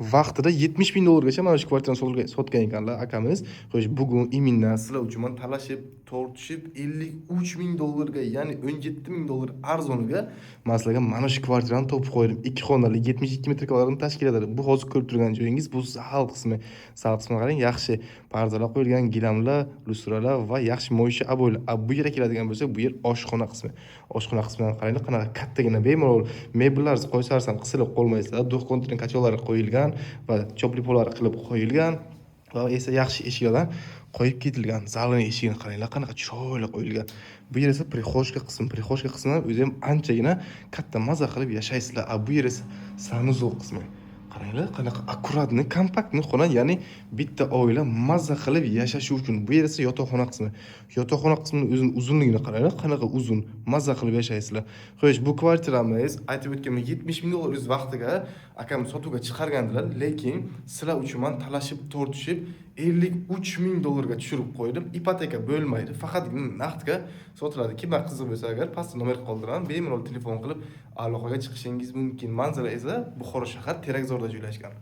Vaqtida 70 ming dollargacha mana shu kvartirani sotgan ekanlar akamiz. Xo'sh, bugun imindan sizlar uchun men talashib, tortishib 53 ming dollarga, ya'ni 17 ming dollar arzoniga men sizlarga mana shu kvartirani topib qo'ydim. 2 xonali 72 metr kvadratni tashkil etadi. Bu hozir ko'rib turgan joyingiz bu zal qismi. Zal qismiga qarang, yaxshi pardalar qo'yilgan, gilamlar, lustralar va yaxshi mo'ysha aboylar. Bu yerga keladigan bo'lsak, bu yer oshxona qismi. Oshxona qismidan qaranglar, qanaqa kattagina bemalol mebellarni qo'ysarsam qisilib qolmaysizlar. Duh kontining kachalari qo'yilgan va chopli polari qilib qo'yilgan va esa yaxshi eshiklar qo'yib ketilgan. Zalning eshigini qaranglar, qanaqa chiroyli qo'yilgan. Bu yer esa prixoshka qismi. Prixoshka qismidan o'zi ham anchagina katta maza qilib yashaysizlar. Bu yer esa sanuzel qismi. Qaranglar, qanaqa akkuratni, kompaktni xona, ya'ni bitta oila maza qilib yashashi uchun. Bu yer esa yotoqxona qismi. Yotoqxona qismining o'zining uzunligini qaranglar, qanaqa uzun, maza qilib yashaysizlar. Xo'sh, bu kvartiramiz aytib o'tganman 70 ming dollar o'z vaqtiga akam sotuvga chiqargandilar, lekin sizlar uchun men talashib, tortishib 53 ming dollarga tushirib qo'ydim. Ipoteka bo'lmaydi, faqatgina naqdga sotiladi. Kimlar qiziq bo'lsa agar pastda nomer qoldiraman, bemalol telefon qilib aloqaga chiqishingiz mumkin. Manzara esa Buxoro shahar Terakzorda joylashgan.